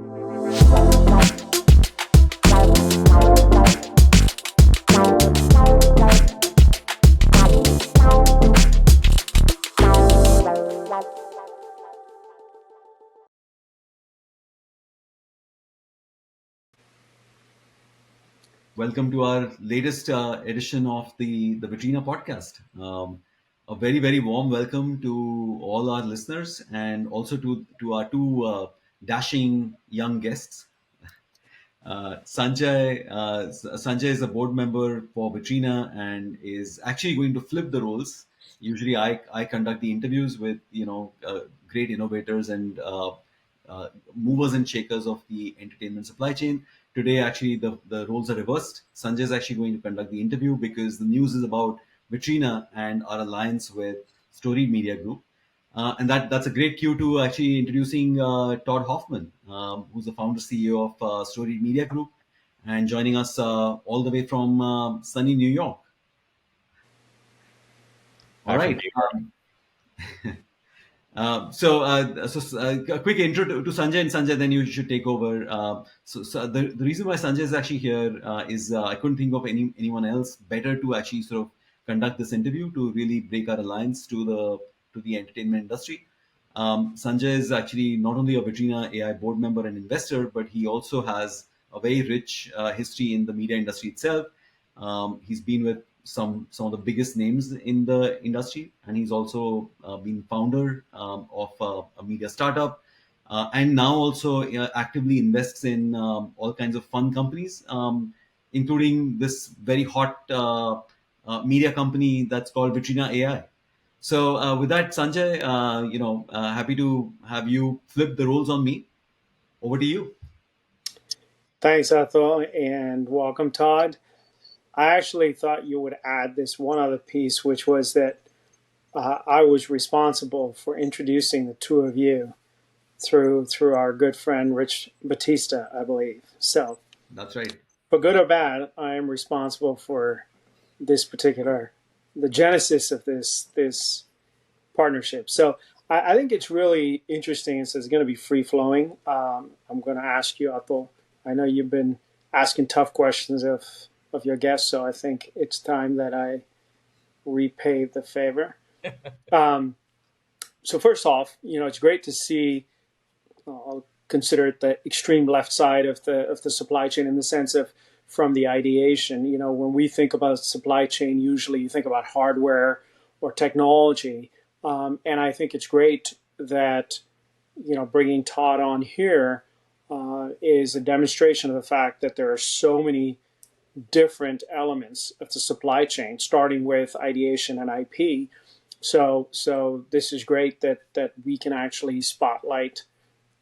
Welcome to our latest edition of the Vitrina podcast. A very, very warm welcome to all our listeners and also to our two dashing young guests. Sanjay is a board member for Vitrina and is actually going to flip the roles. Usually, I conduct the interviews with great innovators and movers and shakers of the entertainment supply chain. Today, actually, the roles are reversed. Sanjay is actually going to conduct the interview because the news is about Vitrina and our alliance with Storied Media Group. And that's a great cue to actually introducing Todd Hoffman, who's the founder CEO of Storied Media Group, and joining us all the way from sunny New York. All From right. New York. A quick intro to Sanjay, and Sanjay, then you should take over. The reason why Sanjay is actually here is I couldn't think of anyone else better to actually sort of conduct this interview to really break our alliance to the entertainment industry. Sanjay is actually not only a Vitrina AI board member and investor, but he also has a very rich history in the media industry itself. He's been with some of the biggest names in the industry, and he's also been founder of a media startup, and now also actively invests in all kinds of fun companies, including this very hot media company that's called Vitrina AI. So with that, Sanjay, happy to have you flip the roles on me. Over to you. Thanks, Atul, and welcome, Todd. I actually thought you would add this one other piece, which was that I was responsible for introducing the two of you through our good friend Rich Batista, I believe. So, That's right. for good or bad, I am responsible for this particular the genesis of this partnership. So I think it's really interesting. It's going to be free flowing. I'm going to ask you, Atul. I know you've been asking tough questions of your guests, so I think it's time that I repay the favor. Um, so first off, it's great to see. I'll consider it the extreme left side of the supply chain in the sense of from the ideation. When we think about supply chain, usually you think about hardware or technology, and I think it's great that bringing Todd on here is a demonstration of the fact that there are so many different elements of the supply chain, starting with ideation and IP. So this is great that we can actually spotlight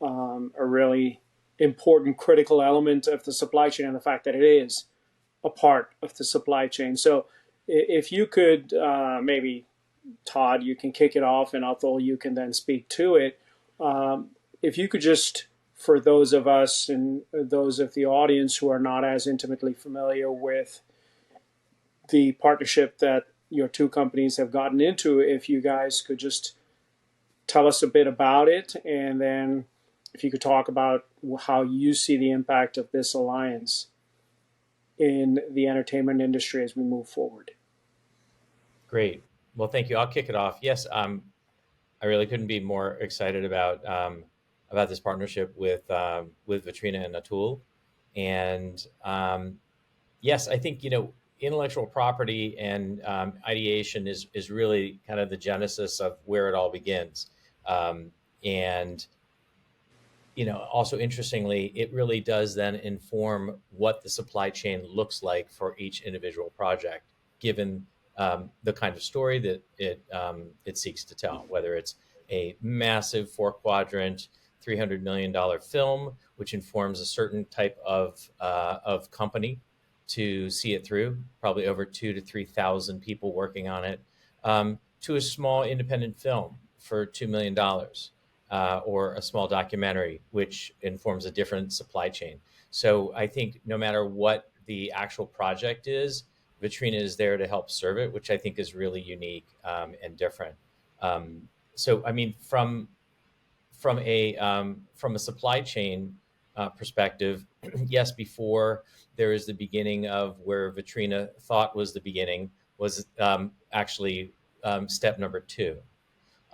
a really important, critical element of the supply chain and the fact that it is a part of the supply chain. So if you could maybe, Todd, you can kick it off, and Atul, you can then speak to it. If you could just, for those of us and those of the audience who are not as intimately familiar with the partnership that your two companies have gotten into, if you guys could just tell us a bit about it, and then if you could talk about how you see the impact of this alliance in the entertainment industry as we move forward. Great. Well, thank you. I'll kick it off. Yes, I really couldn't be more excited about this partnership with Vitrina and Atul. And yes, I think intellectual property and ideation is really kind of the genesis of where it all begins. And also interestingly, it really does then inform what the supply chain looks like for each individual project, given the kind of story that it seeks to tell, whether it's a massive 4-quadrant, $300 million film, which informs a certain type of company to see it through, probably over 2,000 to 3,000 people working on it, to a small independent film for $2 million. Or a small documentary, which informs a different supply chain. So I think no matter what the actual project is, Vitrina is there to help serve it, which I think is really unique and different. So I mean, from a supply chain perspective, yes, before there is the beginning of where Vitrina thought was the beginning, was actually step number two.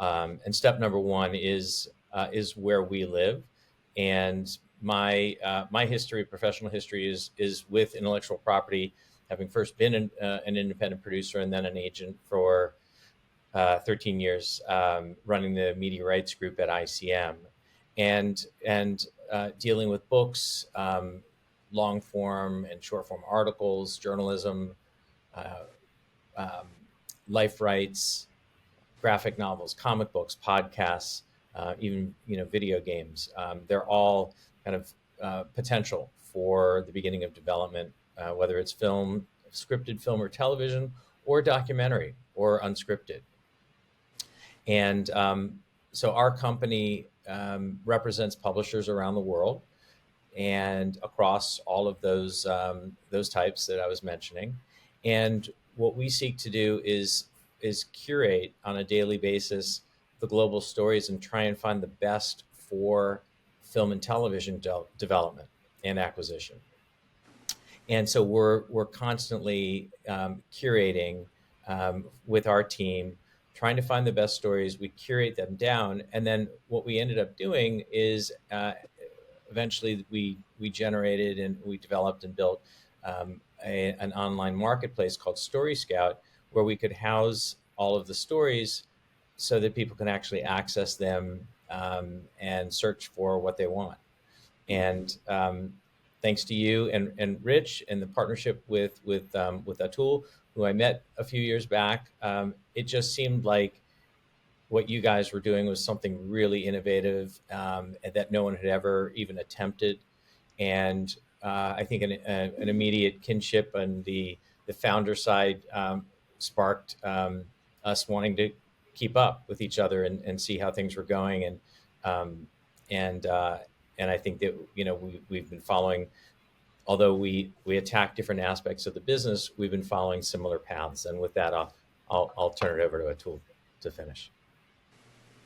And step number one is where we live, and my history, professional history, is with intellectual property, having first been an independent producer and then an agent for 13 years, running the media rights group at ICM, and dealing with books, long form and short form articles, journalism, uh, um, life rights, graphic novels, comic books, podcasts, even video games. They're all kind of potential for the beginning of development, whether it's film, scripted film or television, or documentary or unscripted. And so our company represents publishers around the world and across all of those types that I was mentioning. And what we seek to do is curate on a daily basis the global stories and try and find the best for film and television development and acquisition. And so we're constantly curating with our team, trying to find the best stories. We curate them down, and then what we ended up doing is eventually we generated and we developed and built an online marketplace called Story Scout, where we could house all of the stories so that people can actually access them and search for what they want. And thanks to you and Rich and the partnership with Atul, who I met a few years back, it just seemed like what you guys were doing was something really innovative and that no one had ever even attempted. And I think an immediate kinship on the founder side sparked us wanting to keep up with each other and see how things were going. Um, and and I think that we've been following, although we attack different aspects of the business, we've been following similar paths. And with that, I'll turn it over to Atul to finish.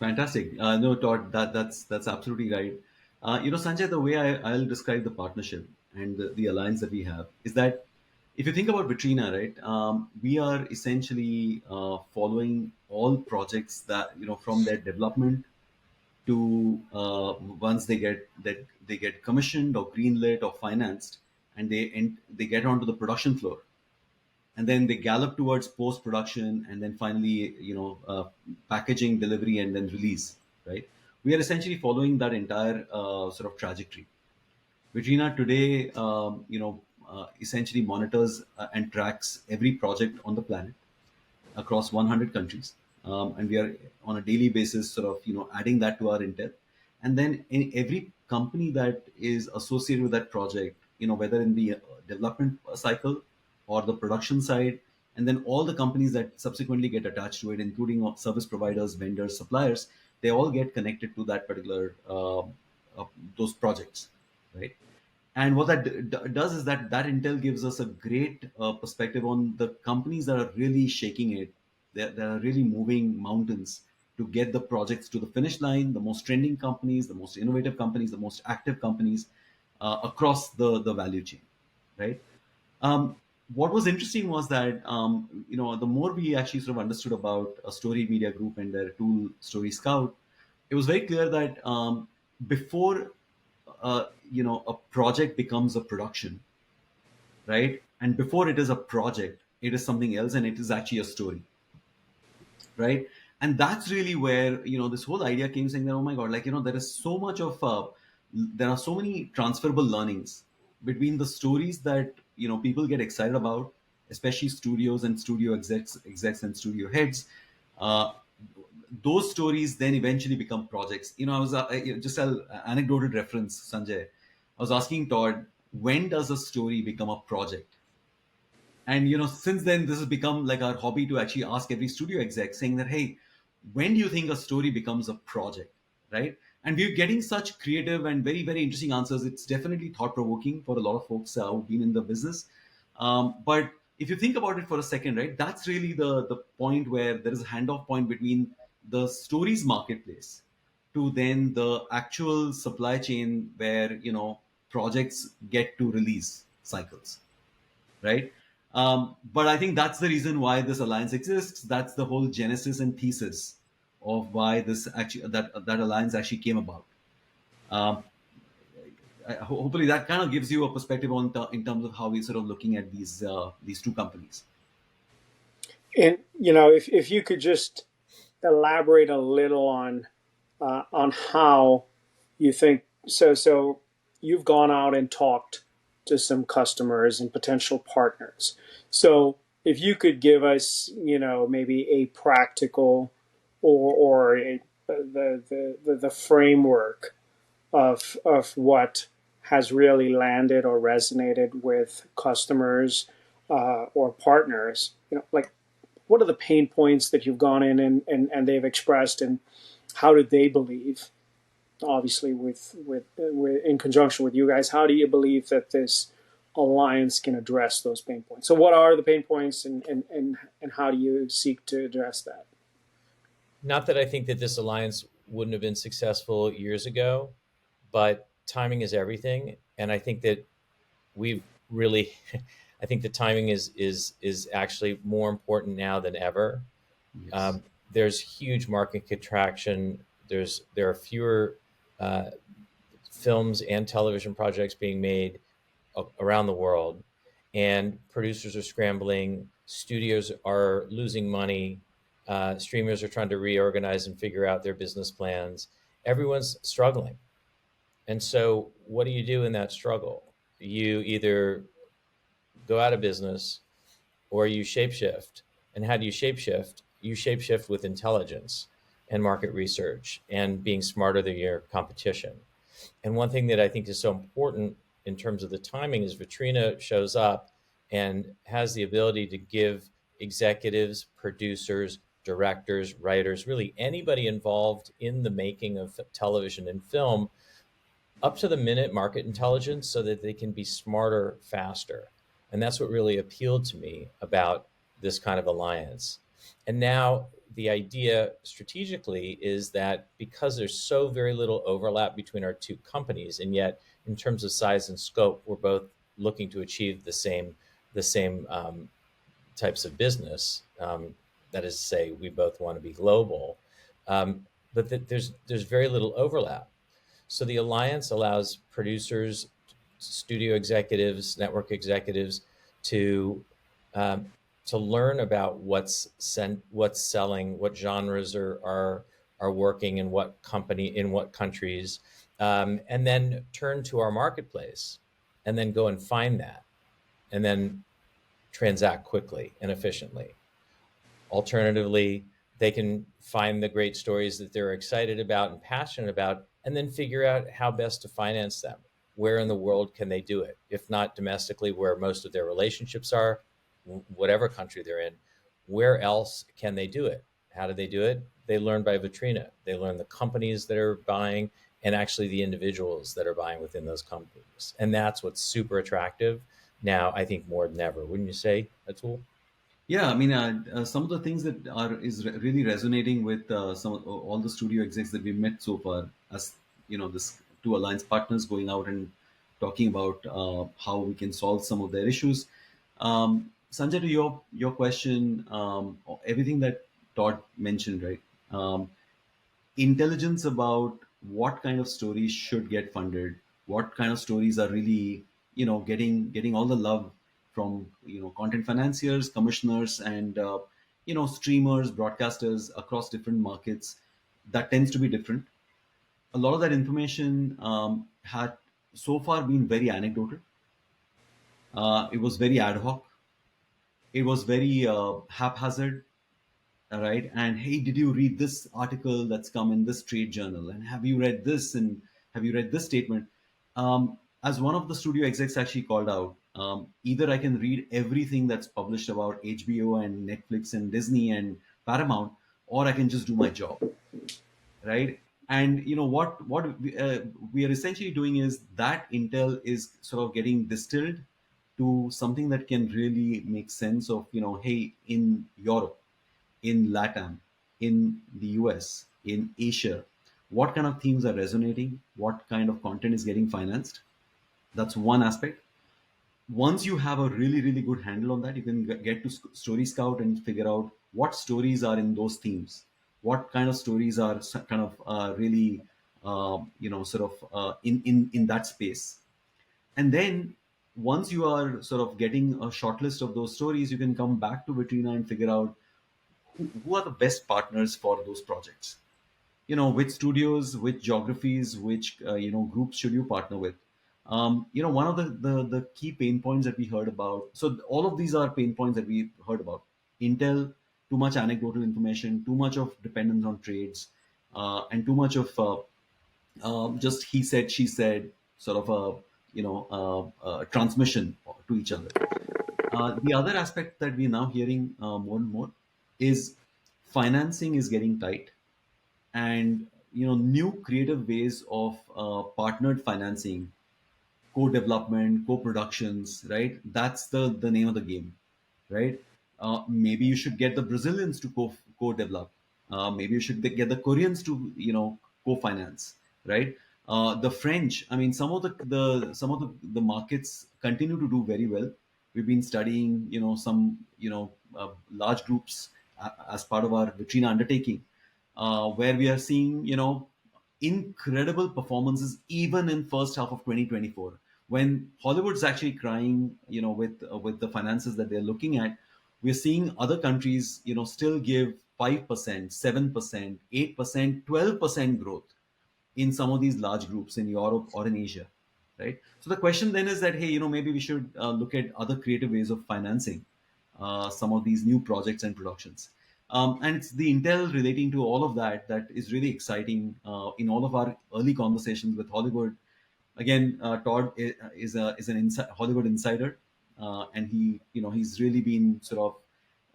Fantastic. No, Todd, that's absolutely right. Sanjay, the way I'll describe the partnership and the alliance that we have is that if you think about Vitrina, right, we are essentially following all projects that from their development to once they get commissioned or greenlit or financed, and they get onto the production floor, and then they gallop towards post production, and then finally packaging, delivery, and then release. Right, we are essentially following that entire sort of trajectory. Virginia today essentially monitors and tracks every project on the planet across 100 countries, and we are on a daily basis sort of adding that to our intel. And then in every company that is associated with that project, whether in the development cycle or the production side, and then all the companies that subsequently get attached to it, including service providers, vendors, suppliers, they all get connected to that particular those projects, right? And what that does is that intel gives us a great perspective on the companies that are really shaking it, that are really moving mountains to get the projects to the finish line, the most trending companies, the most innovative companies, the most active companies across the value chain, right? Um, what was interesting was that the more we actually sort of understood about a Storied Media Group and their tool Story Scout, it was very clear that before a project becomes a production, right? And before it is a project, it is something else, and it is actually a story, right? And that's really where this whole idea came, saying that, oh my god, like there is so much of there are so many transferable learnings between the stories that people get excited about, especially studios and studio execs and studio heads. uh, those stories then eventually become projects. I was just an anecdotal reference, Sanjay. I was asking Todd, when does a story become a project? And since then, this has become like our hobby to actually ask every studio exec, saying that, hey, when do you think a story becomes a project, right? And we're getting such creative and very, very interesting answers. It's definitely thought provoking for a lot of folks who've been in the business. But if you think about it for a second, right, that's really the point where there is a handoff point between the stories marketplace to then the actual supply chain, where projects get to release cycles, right? But I think that's the reason why this alliance exists. That's the whole genesis and thesis of why this actually that alliance actually came about. Um, Hopefully, that kind of gives you a perspective on in terms of how we're sort of looking at these two companies. And if you could just elaborate a little on how you think so. So you've gone out and talked to some customers and potential partners. So if you could give us, maybe a practical or the framework of what has really landed or resonated with customers or partners, like what are the pain points that you've gone in and they've expressed, and how do they believe, obviously with in conjunction with you guys, how do you believe that this alliance can address those pain points? So what are the pain points, and how do you seek to address that? Not that I think that this alliance wouldn't have been successful years ago, but timing is everything, and I think that we've really, I think the timing is actually more important now than ever. Yes. Um, there's huge market contraction. There are fewer uh, films and television projects being made around the world, and producers are scrambling. Studios are losing money. Streamers are trying to reorganize and figure out their business plans. Everyone's struggling, and so what do you do in that struggle? You either go out of business or you shapeshift. And how do you shapeshift? You shapeshift with intelligence and market research and being smarter than your competition. And one thing that I think is so important in terms of the timing is Vitrina shows up and has the ability to give executives, producers, directors, writers, really anybody involved in the making of television and film up to the minute market intelligence so that they can be smarter faster. And that's what really appealed to me about this kind of alliance. And now the idea strategically is that because there's so very little overlap between our two companies, and yet in terms of size and scope, we're both looking to achieve the same types of business. That is to say, we both want to be global, but there's very little overlap. So the alliance allows producers, studio executives, network executives to um, to learn about what's selling, what genres are working in what company, in what countries, and then turn to our marketplace, and then go and find that, and then transact quickly and efficiently. Alternatively, they can find the great stories that they're excited about and passionate about, and then figure out how best to finance them. Where in the world can they do it? If not domestically, where most of their relationships are, whatever country they're in, where else can they do it? How do they do it? They learn by Vitrina. They learn the companies that are buying and actually the individuals that are buying within those companies. And that's what's super attractive now, I think, more than ever. Wouldn't you say, Atul? Yeah, I mean, some of the things that really resonating with all the studio execs that we've met so far, as this two alliance partners going out and talking about how we can solve some of their issues. Sanjay, to your question, everything that Todd mentioned, right? Intelligence about what kind of stories should get funded, what kind of stories are really getting all the love from content financiers, commissioners, and streamers, broadcasters across different markets. That tends to be different. A lot of that information had so far been very anecdotal. It was very ad hoc. It was very haphazard. All right. And hey, did you read this article that's come in this trade journal? And have you read this? And have you read this statement? As one of the studio execs actually called out, either I can read everything that's published about HBO and Netflix and Disney and Paramount, or I can just do my job. Right. And we are essentially doing is that intel is sort of getting distilled to something that can really make sense of, hey, in Europe, in LATAM, in the US, in Asia, what kind of themes are resonating, what kind of content is getting financed, That's one aspect. Once you have a really really good handle on that, you can get to Story Scout and figure out what stories are in those themes, what kind of stories are kind of really sort of in that space. And then once you are sort of getting a short list of those stories, you can come back to Vitrina and figure out who are the best partners for those projects. Which studios, which geographies, which groups should you partner with. One of the key pain points that we heard about, so all of these are pain points that we heard about. Intel, too much anecdotal information, too much of dependence on trades, and too much of just he said she said, sort of a transmission to each other. The other aspect that we're now hearing more and more is financing is getting tight, and new creative ways of partnered financing, co-development, co-productions, right? That's the name of the game, right? Maybe you should get the Brazilians to co-develop. Maybe you should get the Koreans to co-finance, right? The French. I mean, some of the markets continue to do very well. We've been studying some large groups as part of our Vitrina undertaking, where we are seeing incredible performances even in first half of 2024, when Hollywood's actually crying with the finances that they're looking at. We're seeing other countries still give 5%, 7%, 8%, 12% growth in some of these large groups in Europe or in Asia, right? So the question then is that, hey, maybe we should look at other creative ways of financing some of these new projects and productions. And it's the intel relating to all of that that is really exciting in all of our early conversations with Hollywood. Again, Todd is an Hollywood insider, and he's really been sort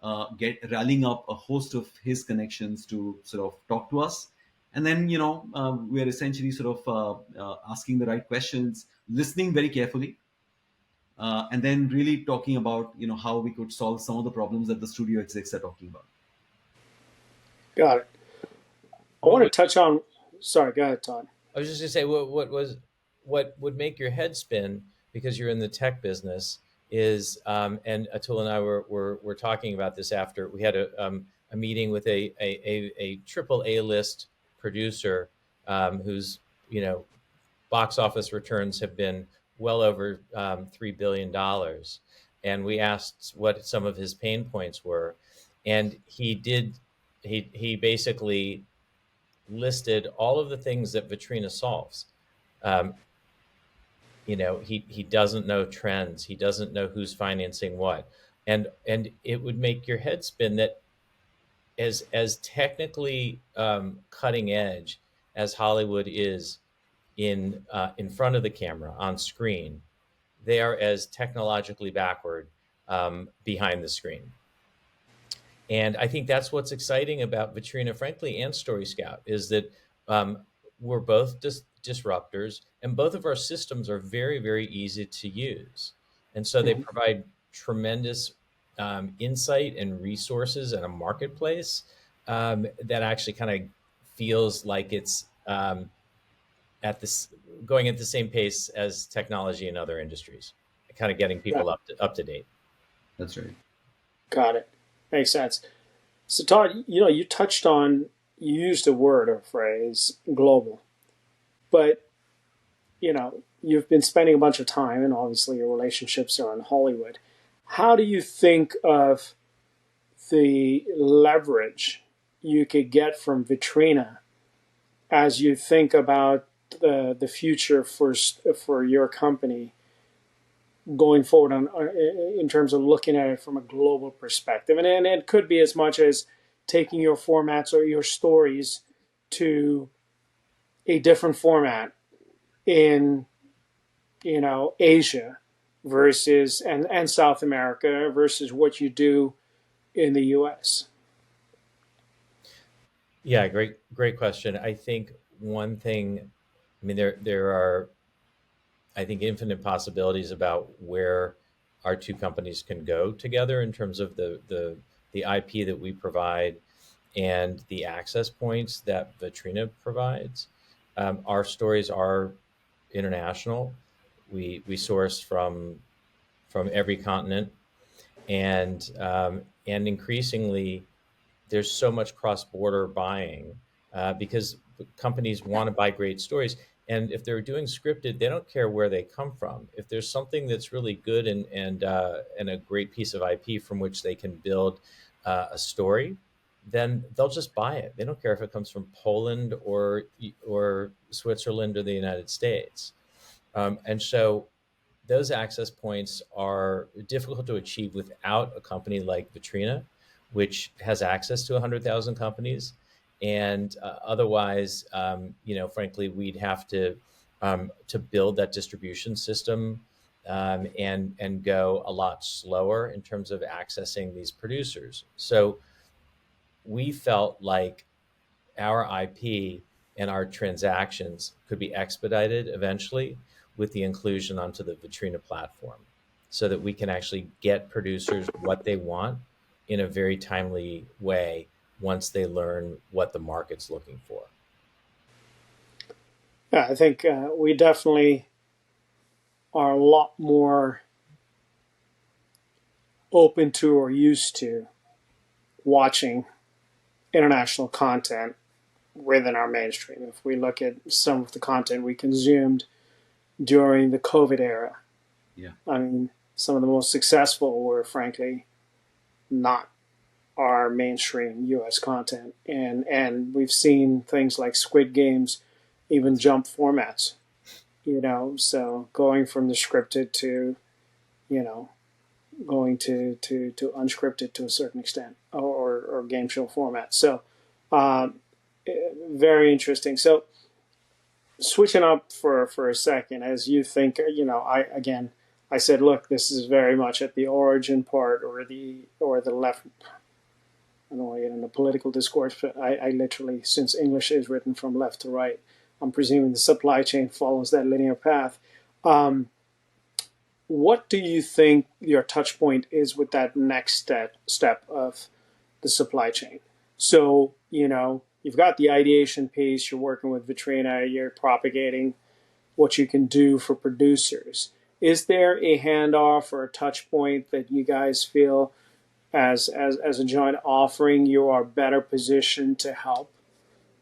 of get rallying up a host of his connections to sort of talk to us. And then we're essentially sort of asking the right questions, listening very carefully, and then really talking about how we could solve some of the problems that the studio execs are talking about. Got it. I What want to would touch on. Sorry, go ahead, Todd. I was just gonna say what would make your head spin, because you're in the tech business, is and Atul and I were talking about this after we had a meeting with a triple A list producer, whose box office returns have been well over $3 billion, and we asked what some of his pain points were, and he basically listed all of the things that Vitrina solves. Um, he doesn't know trends. He doesn't know who's financing what, and it would make your head spin that as technically cutting edge as Hollywood is in front of the camera on screen, they are as technologically backward behind the screen. And I think that's what's exciting about Vitrina, frankly, and Story Scout, is that we're both disruptors, and both of our systems are very, very easy to use. And so they Mhm. provide tremendous insight and resources and a marketplace that actually kind of feels like it's at this going at the same pace as technology in other industries, kind of getting Yeah, people up to date. That's right. got it. Makes sense. So, Todd, you touched on, you used a word or phrase, global, but you've been spending a bunch of time, and obviously your relationships are in Hollywood. How do you think of the leverage you could get from Vitrina as you think about the future for your company going forward in terms of looking at it from a global perspective? And it could be as much as taking your formats or your stories to a different format in Asia versus and South America versus what you do in the US. Yeah, great question. I think one thing, I mean, there are, I think, infinite possibilities about where our two companies can go together in terms of the IP that we provide and the access points that Vitrina provides. Our stories are international. We source from every continent, and increasingly there's so much cross-border buying, because companies want to buy great stories. And if they're doing scripted, they don't care where they come from. If there's something that's really good and a great piece of IP from which they can build a story, then they'll just buy it. They don't care if it comes from Poland or Switzerland or the United States. And so those access points are difficult to achieve without a company like Vitrina, which has access to 100,000 companies. And otherwise, frankly, we'd have to build that distribution system, and go a lot slower in terms of accessing these producers. So we felt like our IP and our transactions could be expedited eventually with the inclusion onto the Vitrina platform, so that we can actually get producers what they want in a very timely way once they learn what the market's looking for. Yeah, I think we definitely are a lot more open to or used to watching international content within our mainstream. If we look at some of the content we consumed during the COVID era, Yeah. I mean, some of the most successful were frankly not our mainstream U.S. content, and we've seen things like Squid Games even That's jump formats. So going from the scripted to you know going to unscripted to a certain extent, or game show format. So um, very interesting. So switching up for a second, as you think, I said, look, this is very much at the origin part, or the left. I don't want to get into political discourse, but I literally, since English is written from left to right, I'm presuming the supply chain follows that linear path. Um, what do you think your touch point is with that next step of the supply chain? So, you've got the ideation piece, you're working with Vitrina, you're propagating what you can do for producers. Is there a handoff or a touch point that you guys feel as a joint offering you are better positioned to help?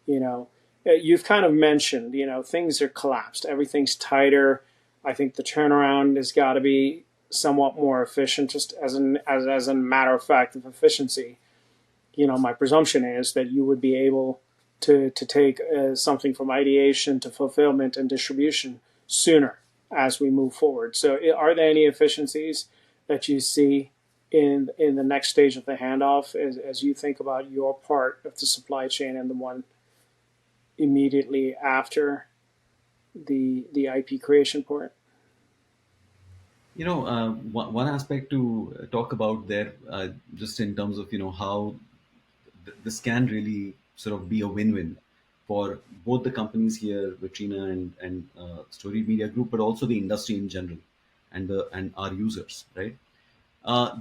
You've kind of mentioned, things are collapsed, everything's tighter. I think the turnaround has got to be somewhat more efficient, just as a matter of fact of efficiency. My presumption is that you would be able to take something from ideation to fulfillment and distribution sooner as we move forward. So, are there any efficiencies that you see in the next stage of the handoff, as you think about your part of the supply chain and the one immediately after the IP creation part? One aspect to talk about there, just in terms of how this can really sort of be a win-win for both the companies here, Vitrina and Storied Media Group, but also the industry in general, and our users, right?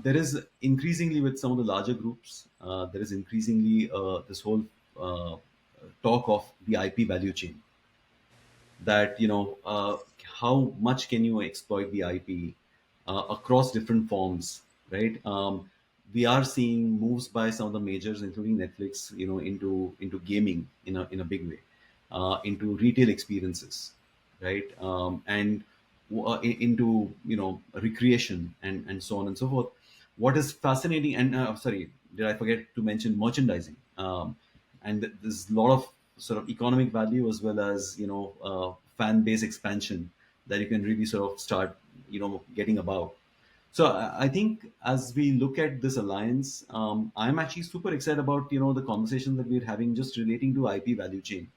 There is increasingly with some of the larger groups, there is increasingly this whole uh, talk of the IP value chain, that how much can you exploit the IP across different forms, right? We are seeing moves by some of the majors, including Netflix, into gaming in a big way, into retail experiences, right? And into recreation and so on and so forth. What is fascinating, and sorry, did I forget to mention merchandising? And there's a lot of sort of economic value, as well as fan base expansion, that you can really sort of start getting about. So I think as we look at this alliance, I'm actually super excited about the conversation that we're having, just relating to IP value chain,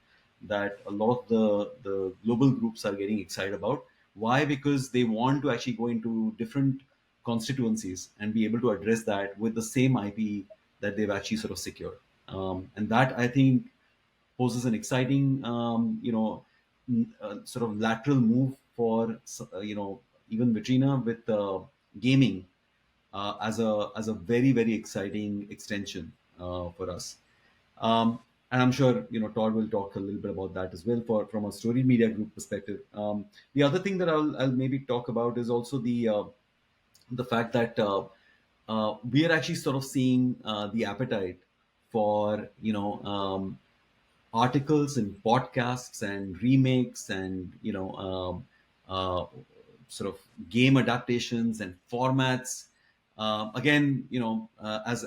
that a lot of the global groups are getting excited about. Why? Because they want to actually go into different constituencies and be able to address that with the same IP that they've actually sort of secured. And that, I think, poses an exciting, sort of lateral move for, even Vitrina, with gaming as a very very exciting extension for us. and I'm sure Todd will talk a little bit about that as well from a Storied Media Group perspective. The other thing that I'll maybe talk about is also the fact that we are actually sort of seeing the appetite for articles and podcasts and remakes and uh, sort of game adaptations and formats. Again, as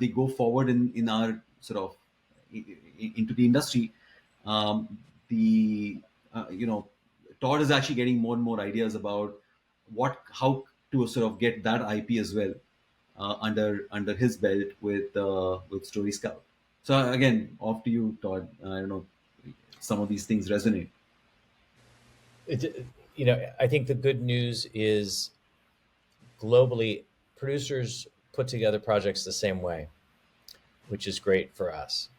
we go forward in our sort of into the industry, the Todd is actually getting more and more ideas about how to sort of get that IP as well under his belt with Story Scout. So again, off to you, Todd. I don't know, some of these things resonate. I think the good news is globally, producers put together projects the same way, which is great for us.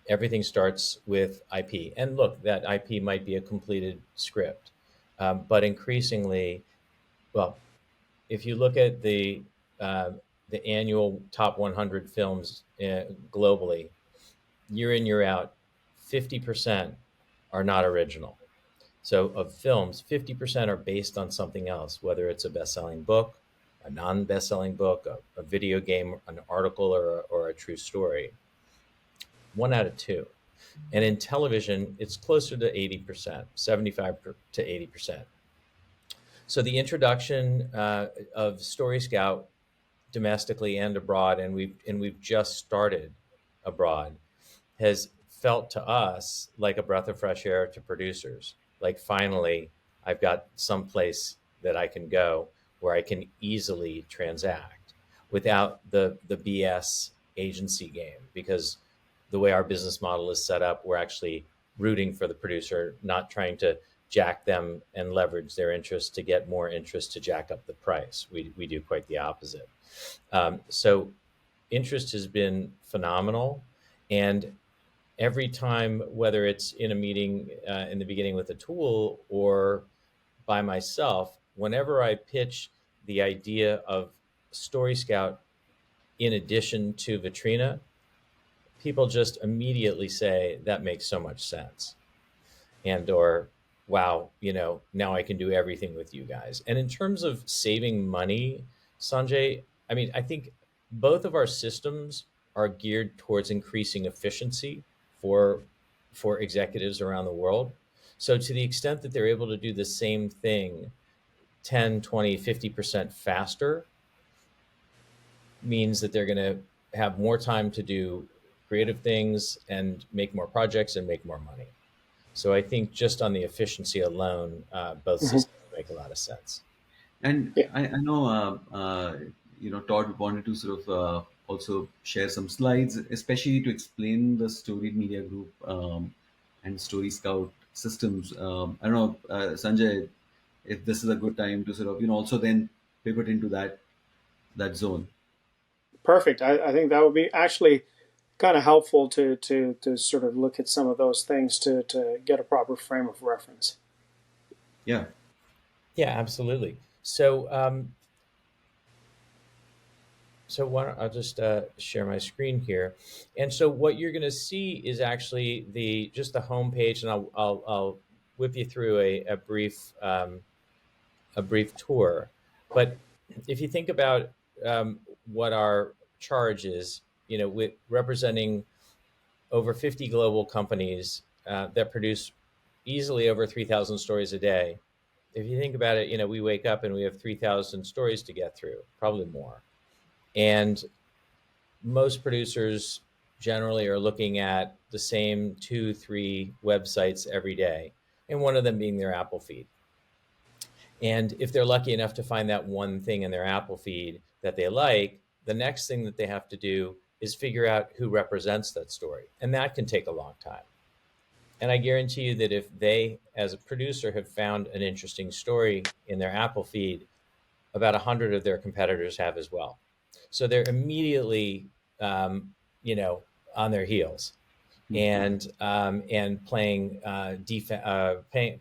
Everything starts with IP. And look, that IP might be a completed script. But increasingly, well, if you look at the annual top 100 films globally, year in, year out, 50% are not original. So of films, 50% are based on something else, whether it's a best-selling book, a non-best-selling book, a video game, an article, or a true story. 1 out of 2. And in television, it's closer to 80%, 75 to 80%. So the introduction of Story Scout domestically and abroad, and we've just started abroad, has felt to us like a breath of fresh air to producers. Like finally, I've got some place that I can go where I can easily transact without the BS agency game, because the way our business model is set up, we're actually rooting for the producer, not trying to jack them and leverage their interest to get more interest to jack up the price. We do quite the opposite. So interest has been phenomenal. And every time, whether it's in a meeting in the beginning with Atul or by myself, whenever I pitch the idea of Story Scout in addition to Vitrina, people just immediately say that makes so much sense. And or wow, now I can do everything with you guys. And in terms of saving money, Sanjay, I mean, I think both of our systems are geared towards increasing efficiency for for executives around the world. So to the extent that they're able to do the same thing 10, 20, 50% faster, means that they're going to have more time to do creative things and make more projects and make more money. So I think just on the efficiency alone, both Mhm. systems make a lot of sense. And Yeah, I know, Todd wanted to sort of also share some slides, especially to explain the Storied Media Group and Story Scout systems. I don't know, Sanjay, if this is a good time to sort of, also then pivot into that zone. perfect. I think that would be actually kind of helpful to sort of look at some of those things to get a proper frame of reference. Yeah. Yeah, absolutely. So why don't I'll just share my screen here, and so what you're going to see is actually the homepage, and I'll whip you through a brief tour. But if you think about what our charge is, with representing over 50 global companies that produce easily over 3,000 stories a day. If you think about it, we wake up and we have 3,000 stories to get through, probably more. And most producers generally are looking at the same 2, 3 websites every day, and one of them being their Apple feed. And if they're lucky enough to find that one thing in their Apple feed that they like, the next thing that they have to do is figure out who represents that story. And that can take a long time. And I guarantee you that if they, as a producer, have found an interesting story in their Apple feed, about 100 of their competitors have as well. So they're immediately, um, you know, on their heels and playing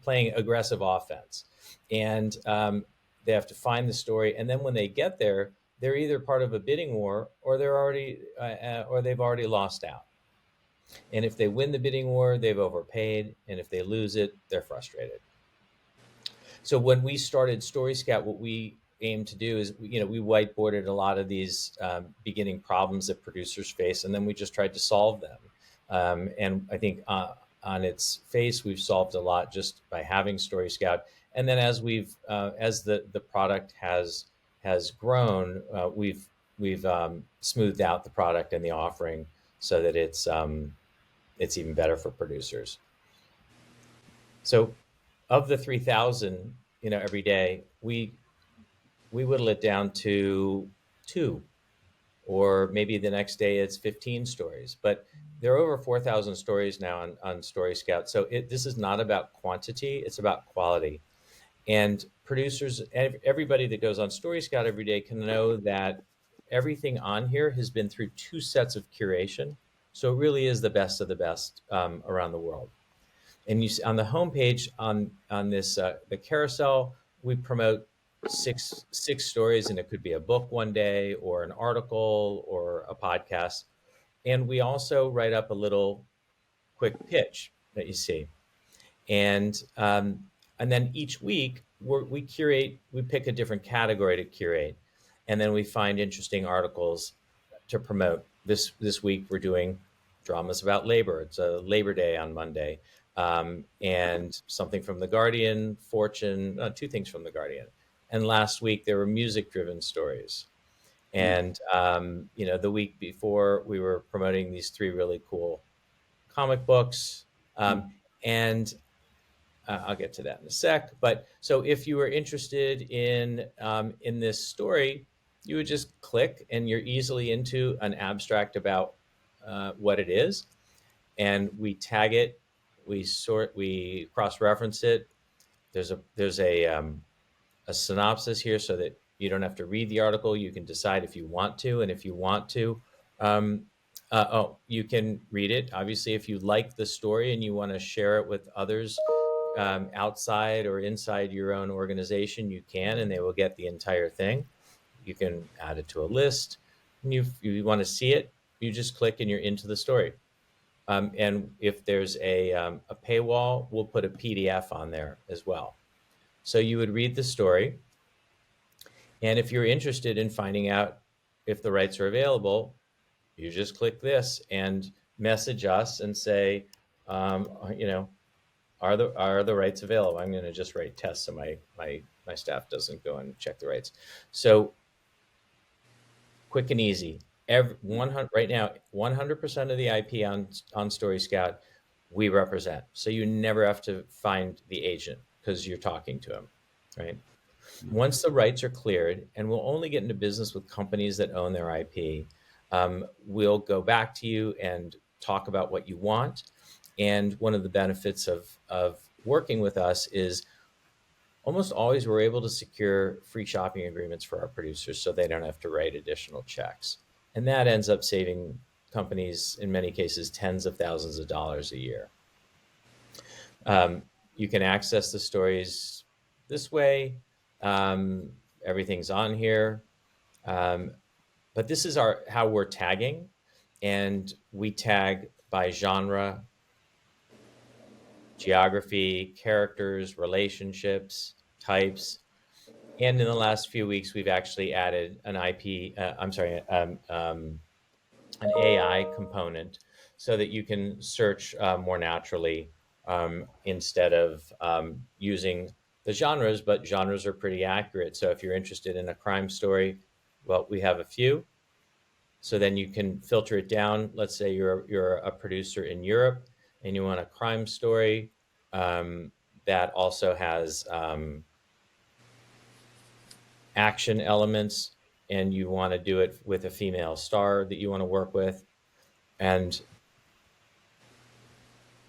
playing aggressive offense, and they have to find the story. And then when they get there, they're either part of a bidding war or or they've already lost out. And if they win the bidding war, they've overpaid, and if they lose it, they're frustrated. So when we started Story Scout, what we aimed to do is, we whiteboarded a lot of these beginning problems that producers face, and then we just tried to solve them. And I think on its face, we've solved a lot just by having Story Scout. And then as the product has grown, we've smoothed out the product and the offering so that it's even better for producers. So of the 3,000, every day, we whittle it down to two, or maybe the next day it's 15 stories. But there are over 4,000 stories now on Story Scout. So this is not about quantity, it's about quality. And producers, everybody that goes on Story Scout every day can know that everything on here has been through two sets of curation. So it really is the best of the best around the world. And you see on the homepage on this the carousel, we promote six stories, and it could be a book one day, or an article, or a podcast. And we also write up a little quick pitch that you see, and then each week we pick a different category to curate, and then we find interesting articles to promote. This week we're doing dramas about labor. It's a Labor Day on Monday, and something from the Guardian, Fortune, two things from the Guardian. And last week there were music-driven stories. And the week before we were promoting these three really cool comic books, and I'll get to that in a sec. But so if you were interested in this story, you would just click, and you're easily into an abstract about what it is, and we tag it, we cross-reference it. There's a synopsis here so that you don't have to read the article. You can decide if you want to, and if you want to, you can read it. Obviously, if you like the story and you want to share it with others outside or inside your own organization, you can, and they will get the entire thing. You can add it to a list. And if you want to see it, you just click and you're into the story. And if there's a paywall, we'll put a PDF on there as well. So you would read the story. And if you're interested in finding out if the rights are available, you just click this and message us and say, are the rights available? I'm going to just write test so my staff doesn't go and check the rights. So quick and easy. Right now, 100% of the IP on Story Scout we represent. So you never have to find the agent because you're talking to him, right? Once the rights are cleared, and we'll only get into business with companies that own their IP, we'll go back to you and talk about what you want. And one of the benefits of working with us is almost always we're able to secure free shopping agreements for our producers so they don't have to write additional checks. And that ends up saving companies, in many cases, tens of thousands of dollars a year. You can access the stories this way. Everything's on here. But this is how we're tagging. And we tag by genre, geography, characters, relationships, types. And in the last few weeks, we've actually added an AI component so that you can search more naturally instead of using the genres, but genres are pretty accurate. So if you're interested in a crime story, well, we have a few. So then you can filter it down. Let's say you're a producer in Europe and you want a crime story that also has action elements, and you want to do it with a female star that you want to work with. And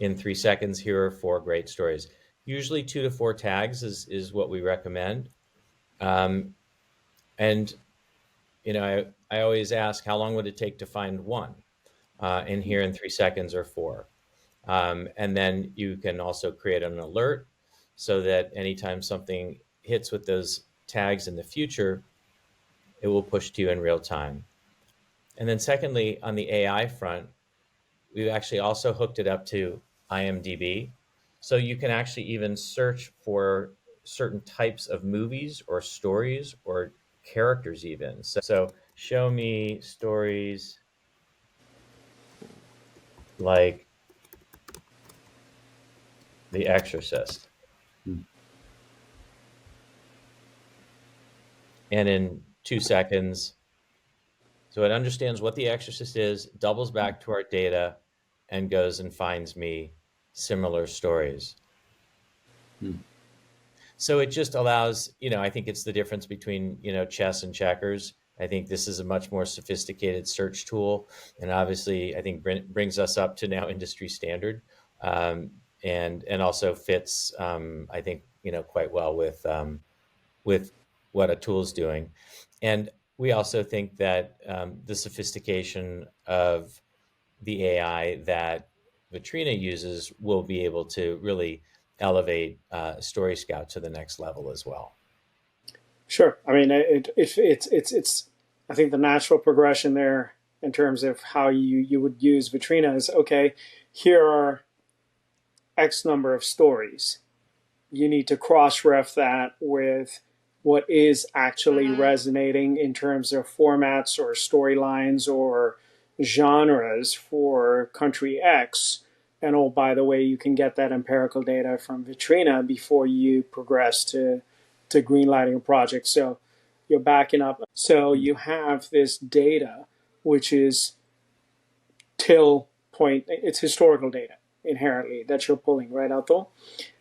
in 3 seconds, here are 4 great stories. Usually 2 to 4 tags is what we recommend. And I always ask, how long would it take to find one? And here in 3 seconds or 4. And then you can also create an alert so that anytime something hits with those tags in the future, it will push to you in real time. And then secondly, on the AI front, we've actually also hooked it up to IMDb. So you can actually even search for certain types of movies or stories or characters, even. So show me stories like The Exorcist. Hmm. And in 2 seconds, so it understands what The Exorcist is, doubles back to our data, and goes and finds me similar stories. Hmm. So it just allows, I think it's the difference between, chess and checkers. I think this is a much more sophisticated search tool. And obviously, I think brings us up to now industry standard, and also fits, I think, quite well with what a tool is doing. And we also think that the sophistication of the AI that Vitrina uses will be able to really elevate Story Scout to the next level as well. Sure. I mean, it's I think the natural progression there in terms of how you would use Vitrina is okay. Here are X number of stories. You need to cross-ref that with what is actually resonating in terms of formats or storylines or genres for country X. And oh, by the way, you can get that empirical data from Vitrina before you progress to greenlighting a project. So you're backing up. So you have this data, which is till point, it's historical data inherently that you're pulling, right, Atul?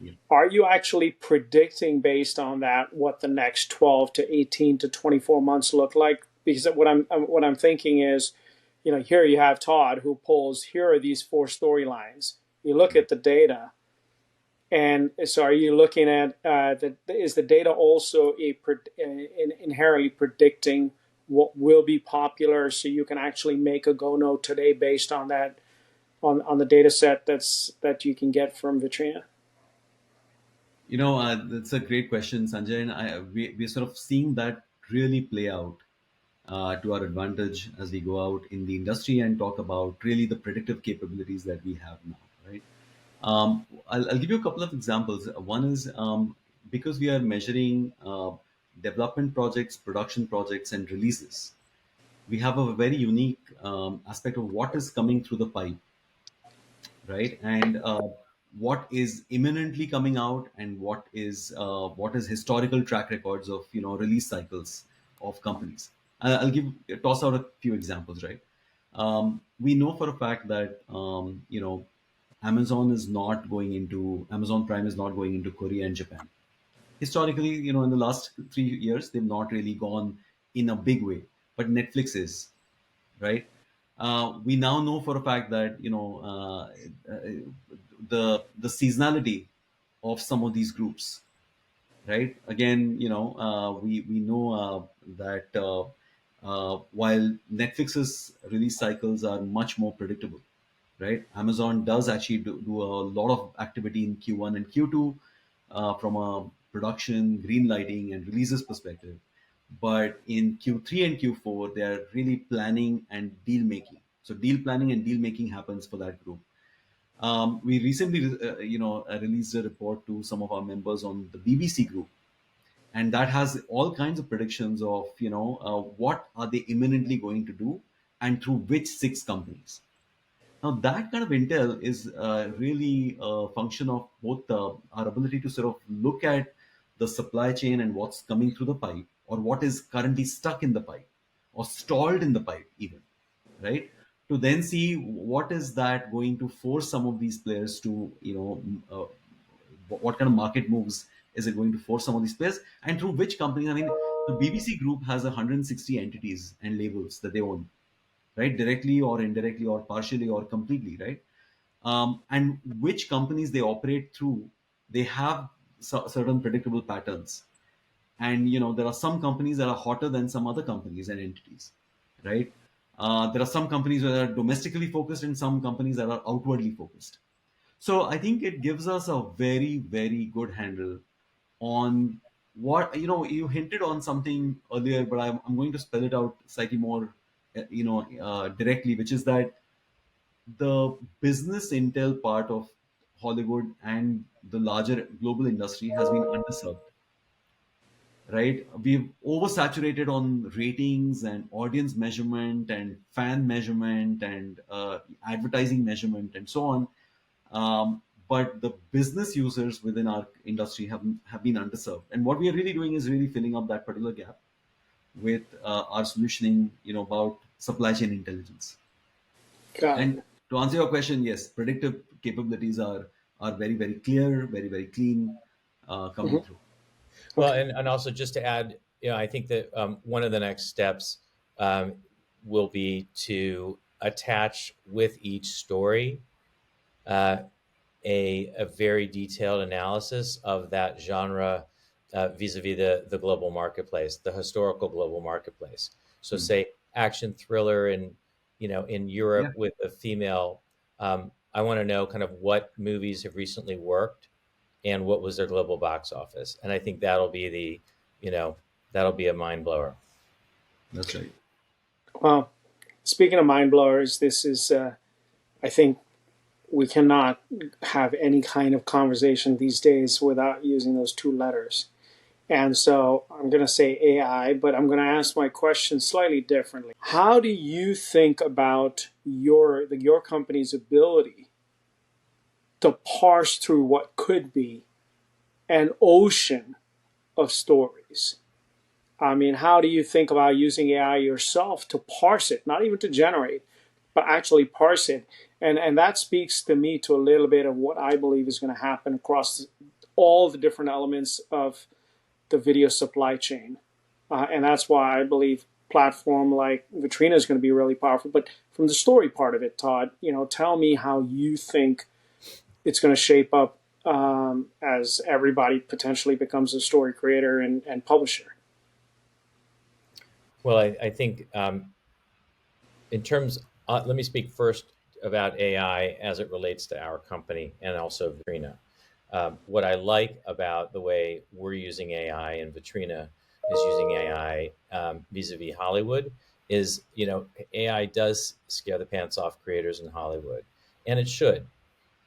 Yeah. Are you actually predicting based on that what the next 12 to 18 to 24 months look like? Because what I'm thinking is, here you have Todd who pulls, here are these four storylines. You look at the data, and so are you looking at is the data also inherently predicting what will be popular, so you can actually make a go no today based on that, on the data set that you can get from Vitrina? That's a great question, Sanjay, and we're sort of seeing that really play out to our advantage as we go out in the industry and talk about really the predictive capabilities that we have now, right? I'll give you a couple of examples. One is because we are measuring development projects, production projects, and releases. We have a very unique aspect of what is coming through the pipe, right? And what is imminently coming out, and what is historical track records of release cycles of companies. I'll give toss out a few examples, right? We know for a fact that Amazon Prime is not going into Korea and Japan. Historically, in the last 3 years, they've not really gone in a big way, but Netflix is, right? We now know for a fact that the seasonality of some of these groups, right? Again, we know that while Netflix's release cycles are much more predictable, right? Amazon does actually do a lot of activity in Q1 and Q2 from a production, green lighting, and releases perspective. But in Q3 and Q4, they are really planning and deal making. So deal planning and deal making happens for that group. We recently, released a report to some of our members on the BBC group, and that has all kinds of predictions of what are they imminently going to do and through which six companies. Now, that kind of intel is really a function of both our ability to sort of look at the supply chain and what's coming through the pipe, or what is currently stuck in the pipe, or stalled in the pipe, even, right? To then see what is that going to force some of these players to, what kind of market moves is it going to force some of these players, and through which companies. I mean, the BBC group has 160 entities and labels that they own, right? Directly or indirectly or partially or completely, right? And which companies they operate through, they have certain predictable patterns. And there are some companies that are hotter than some other companies and entities, right? There are some companies that are domestically focused and some companies that are outwardly focused. So I think it gives us a very, very good handle on what you hinted on something earlier, but I'm going to spell it out slightly more, directly, which is that the business intel part of Hollywood and the larger global industry has been underserved, right? We've oversaturated on ratings and audience measurement and fan measurement and advertising measurement and so on. But the business users within our industry have been underserved. And what we are really doing is really filling up that particular gap with our solutioning, about supply chain intelligence. Got And it. to answer your question, yes, predictive capabilities are very, very clear, very, very clean, coming Hmm. through. Well, Okay. and also just to add, I think that one of the next steps um, will be to attach with each story uh, a very detailed analysis of that genre vis-a-vis the global marketplace, the historical global marketplace. So, Hmm. say action thriller in Yeah, Europe with a female. I want to know kind of what movies have recently worked and what was their global box office. And I think you know, that'll be a mind blower. that's right. Well, speaking of mind blowers, this is, I think, we cannot have any kind of conversation these days without using those two letters. And so I'm going to say AI, but I'm going to ask my question slightly differently. How do you think about your company's ability to parse through what could be an ocean of stories? I mean, how do you think about using AI yourself to parse it, not even to generate, but actually parse it? And that speaks to me to a little bit of what I believe is going to happen across all the different elements of the video supply chain. And that's why I believe platform like Vitrina is going to be really powerful. But from the story part of it, Todd, tell me how you think it's going to shape up as everybody potentially becomes a story creator and publisher. Well, I think in terms, let me speak first about AI as it relates to our company and also Vitrina. What I like about the way we're using AI and Vitrina is using AI vis-a-vis Hollywood is, AI does scare the pants off creators in Hollywood, and it should.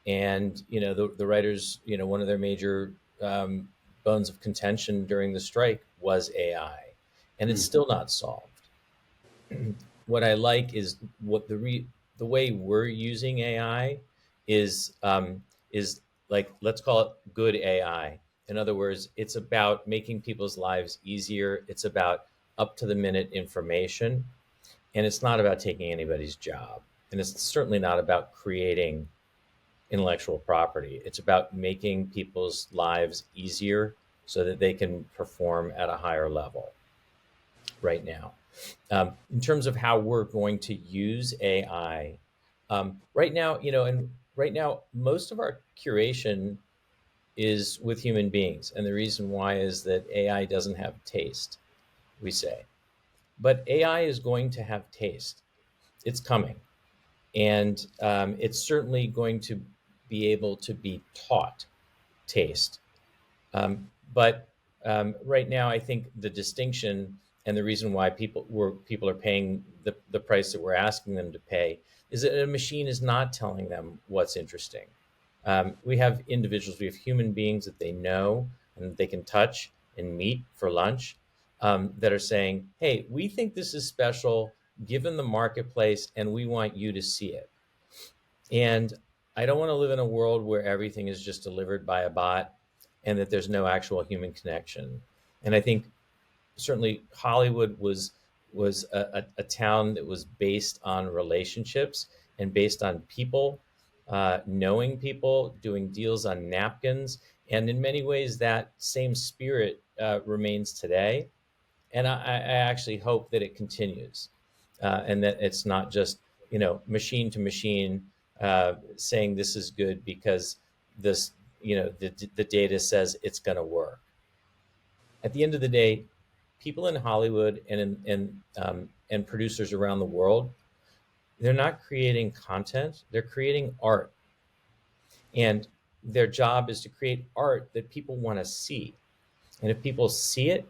And the writers, one of their major bones of contention during the strike was AI, and it's Hmm. still not solved. What I like is the way we're using AI is like, let's call it good AI. In other words, it's about making people's lives easier. It's about up to the minute information, and it's not about taking anybody's job. And it's certainly not about creating intellectual property. It's about making people's lives easier so that they can perform at a higher level right now. In terms of how we're going to use AI, right now, and right now, most of our curation is with human beings. And the reason why is that AI doesn't have taste, we say. But AI is going to have taste. It's coming. And it's certainly going to be able to be taught taste. But right now, I think the distinction and the reason why people are paying the price that we're asking them to pay is that a machine is not telling them what's interesting. We have individuals, we have human beings that they know and that they can touch and meet for lunch, that are saying, "Hey, we think this is special given the marketplace, and we want you to see it." And I don't want to live in a world where everything is just delivered by a bot and that there's no actual human connection. And I think certainly Hollywood was a town that was based on relationships and based on people, knowing people, doing deals on napkins, and in many ways that same spirit remains today. And I actually hope that it continues, and that it's not just machine to machine saying this is good because this the data says it's going to work. At the end of the day, people in Hollywood and producers around the world, they're not creating content; they're creating art, and their job is to create art that people want to see. And if people see it,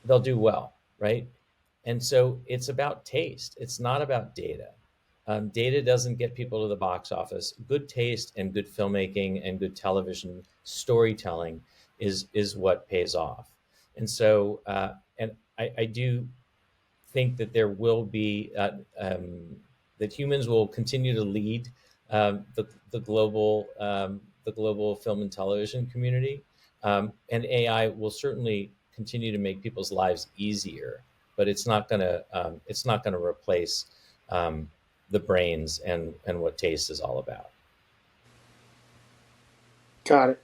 they'll do well, right? And so it's about taste. It's not about data. Data doesn't get people to the box office. Good taste and good filmmaking and good television storytelling is what pays off. And so, I do think that there will be that humans will continue to lead the global film and television community, and AI will certainly continue to make people's lives easier, but it's not going to replace um, the brains and what taste is all about. Got it.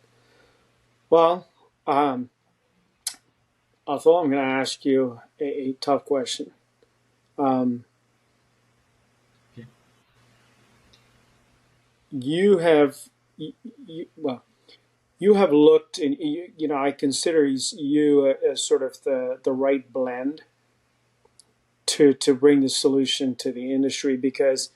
Well, um, Atul, I'm going to ask you a tough question. Um, Okay. you have, well, you have looked, and I consider you as sort of the right blend to bring the solution to the industry, because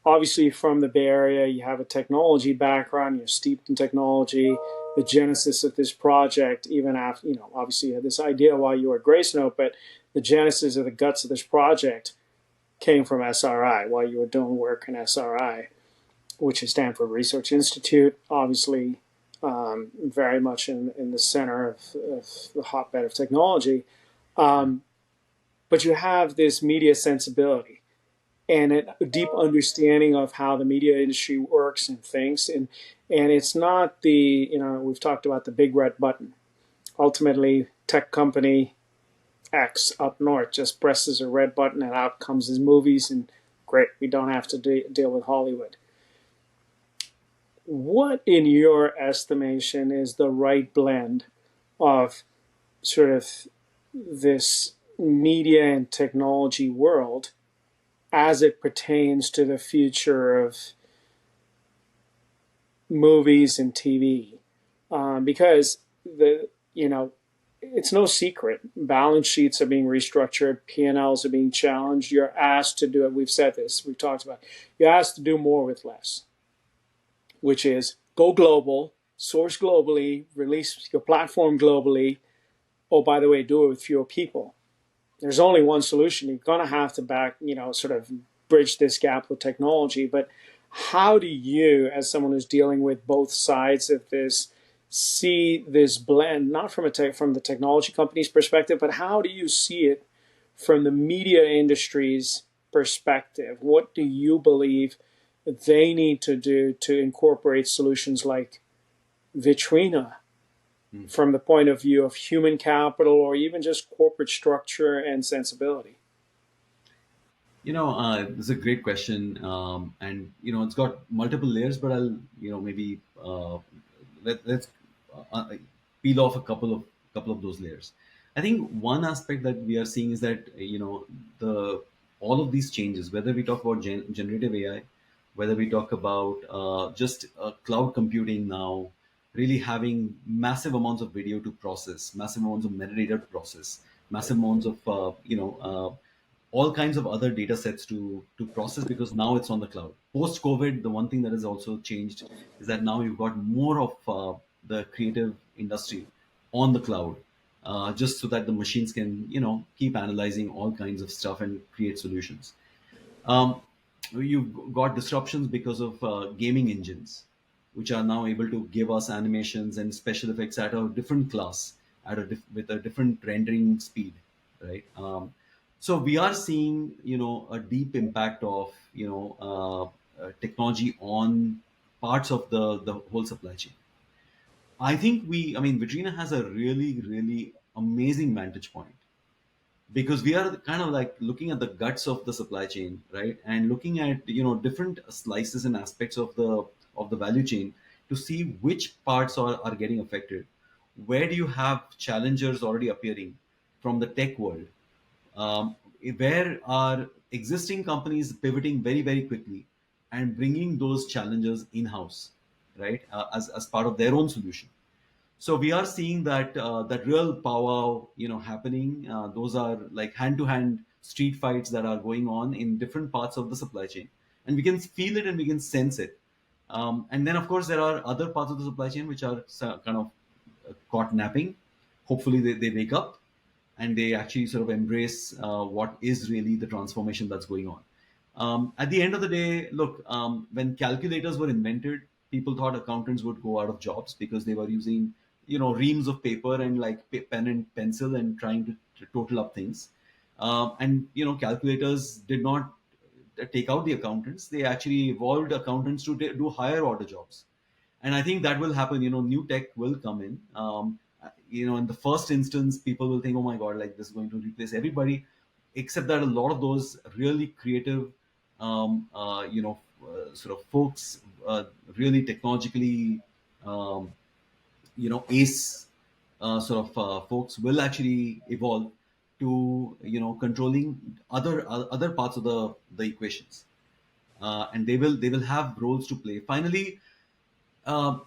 obviously from the Bay Area, you have a technology background, you're steeped in technology. The genesis of this project, even after, obviously you had this idea while you were at Gracenote, but the genesis of the guts of this project came from SRI while you were doing work in SRI, which is Stanford Research Institute, obviously very much in the center of the hotbed of technology. Um, but you have this media sensibility and a deep understanding of how the media industry works and thinks. And it's not we've talked about the big red button. Ultimately, tech company X up north just presses a red button and out comes his movies, and great, we don't have to deal with Hollywood. What, in your estimation, is the right blend of sort of this media and technology world as it pertains to the future of movies and TV? Because it's no secret. Balance sheets are being restructured. P&Ls are being challenged. You're asked to do it. We've said this. We've talked about it. You're asked to do more with less, which is go global, source globally, release your platform globally. Oh, by the way, do it with fewer people. There's only one solution. You're going to have to sort of bridge this gap with technology. But how do you, as someone who's dealing with both sides of this, see this blend, not from from the technology company's perspective, but how do you see it from the media industry's perspective? What do you believe they need to do to incorporate solutions like Vitrina from the point of view of human capital or even just corporate structure and sensibility? It's a great question, and it's got multiple layers. But I'll, maybe let's uh, peel off a couple of those layers. I think one aspect that we are seeing is that the all of these changes, whether we talk about generative AI, whether we talk about just cloud computing now, really having massive amounts of video to process, massive amounts of metadata to process, massive amounts of all kinds of other data sets to process, because now it's on the cloud. Post COVID, the one thing that has also changed is that now you've got more of the creative industry on the cloud, just so that the machines can keep analyzing all kinds of stuff and create solutions. um, you've got disruptions because of gaming engines, which are now able to give us animations and special effects at a different class, with a different rendering speed, right? So we are seeing, a deep impact of, technology on parts of the whole supply chain. I mean, Vitrina has a really, really amazing vantage point, because we are kind of like looking at the guts of the supply chain, right, and looking at different slices and aspects of the value chain, to see which parts are getting affected. Where do you have challengers already appearing from the tech world? um, where are existing companies pivoting very, very quickly and bringing those challenges in house, right, as part of their own solution? So we are seeing that real power happening. Those are like hand to hand street fights that are going on in different parts of the supply chain, and we can feel it and we can sense it. And then of course there are other parts of the supply chain which are kind of caught napping. Hopefully, they wake up and they actually sort of embrace what is really the transformation that's going on. At the end of the day, look, when calculators were invented, people thought accountants would go out of jobs because they were using, reams of paper and like pen and pencil and trying to total up things. And calculators did not take out the accountants. They actually evolved accountants to do higher order jobs, and I think that will happen. New tech will come in. In the first instance, people will think, oh my god, like this is going to replace everybody, except that a lot of those really creative sort of folks, really technologically um, ace sort of folks will actually evolve to controlling other parts of the equations, and they will have roles to play. Finally, uh,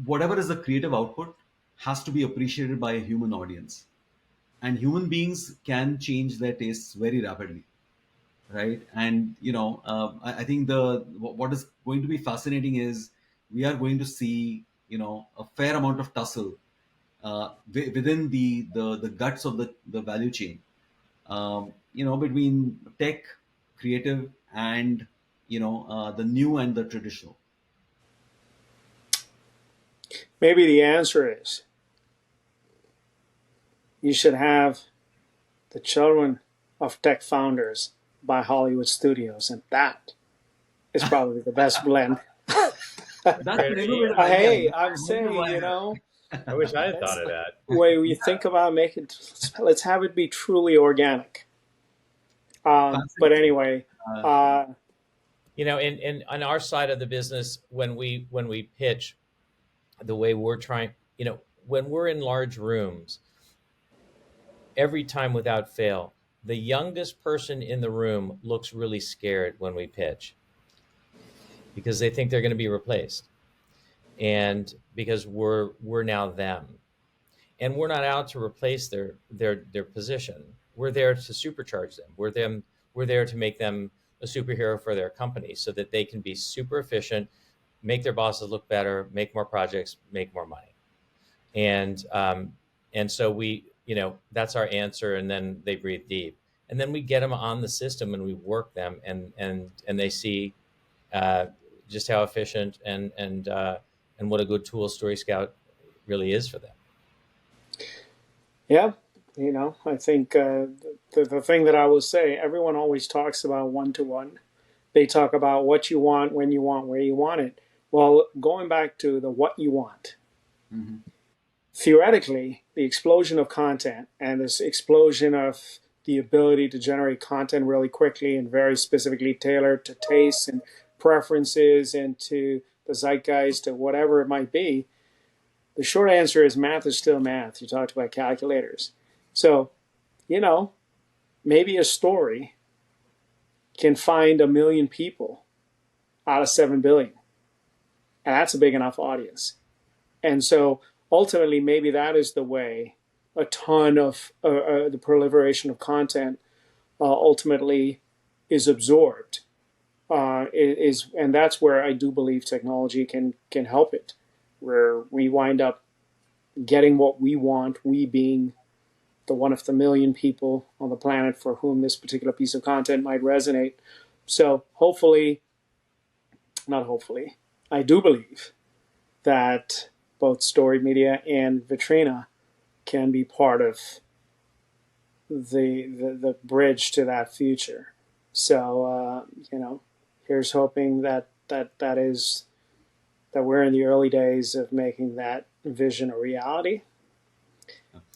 whatever is the creative output has to be appreciated by a human audience, and human beings can change their tastes very rapidly, right? And I think what is going to be fascinating is we are going to see a fair amount of tussle within the guts of the value chain, between tech, creative, and the new and the traditional. Maybe the answer is you should have the children of tech founders by Hollywood studios, and that is probably the best blend. That's an innovative idea. Hey, I I'm wonder saying, why. I wish I had that's thought of that. when you think about making, let's have it be truly organic. But Fascinating. anyway, Uh, uh, In on our side of the business, when we pitch, the way we're trying, when we're in large rooms, every time without fail, the youngest person in the room looks really scared when we pitch because they think they're going to be replaced, and because we're now them, and we're not out to replace their position. We're there to supercharge them. We're there to make them a superhero for their company so that they can be super efficient, make their bosses look better, make more projects, make more money. And so that's our answer. And then they breathe deep, and then we get them on the system and we work them, and they see uh, just how efficient and what a good tool Story Scout really is for them. yeah, I think the thing that I will say, everyone always talks about one to one. They talk about what you want, when you want, where you want it. Well, going back to the what you want, mhm. theoretically, the explosion of content and this explosion of the ability to generate content really quickly and very specifically tailored to tastes and preferences and to the zeitgeist or whatever it might be, the short answer is math is still math. You talked about calculators. So, you know, maybe a story can find 1 million people out of 7 billion. And that's a big enough audience. And so ultimately, maybe that is the way a ton of the proliferation of content ultimately is absorbed. And that's where I do believe technology can help it, where we wind up getting what we want, we being the one of the 1 million people on the planet for whom this particular piece of content might resonate. So hopefully, not hopefully, I do believe that both Storied Media and Vitrina can be part of the bridge to that future. So here's hoping that we're in the early days of making that vision a reality.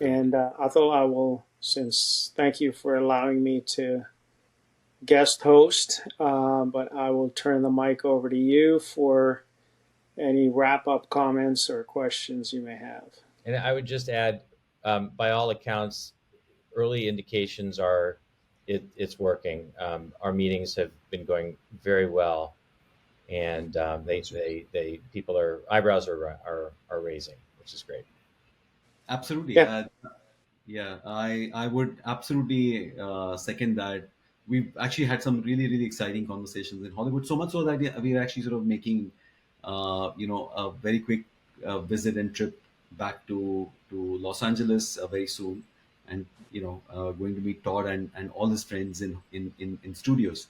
And Atul, I will, since thank you for allowing me to guest host, but I will turn the mic over to you for any wrap up comments or questions you may have. And I would just add, by all accounts, early indications are it's working. Our meetings have been going very well, and they people are eyebrows are raising, which is great. Absolutely. Yeah, Yeah, I would absolutely second that. We've actually had some really, really exciting conversations in Hollywood, so much so that we're actually sort of making, a very quick visit and trip back to Los Angeles very soon, and going to meet Todd and all his friends in studios.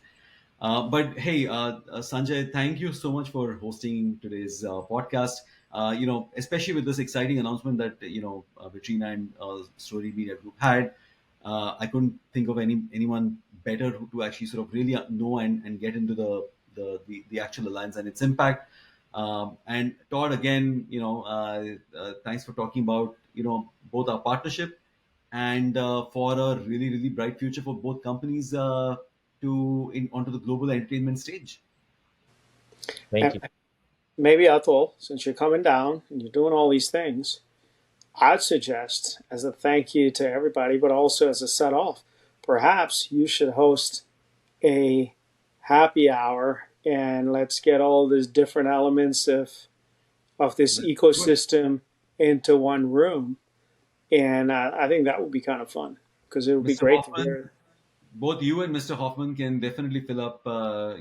But hey, Sanjay, thank you so much for hosting today's podcast. Especially with this exciting announcement that Vitrina and Story Media Group had. I couldn't think of anyone better to actually sort of really know and get into the actual alliance and its impact. And Todd, again, thanks for talking about both our partnership and for a really really bright future for both companies onto the global entertainment stage. Thank And you. maybe Atul, since you're coming down and you're doing all these things, I'd suggest as a thank you to everybody, but also as a set off, perhaps you should host a happy hour and let's get all these different elements of this Let's do it. ecosystem into one room. And I think that would be kind of fun because it would be Mr. great to Hoffman, hear. both you and Mr. Hoffman can definitely fill up a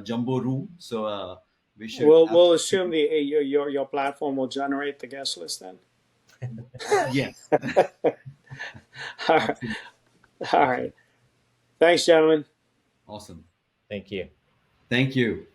jumbo room. So we should We'll assume absolutely. your platform will generate the guest list then. Yes. All right. Absolutely. All right. Absolutely. Thanks, gentlemen. Awesome. Thank you. Thank you.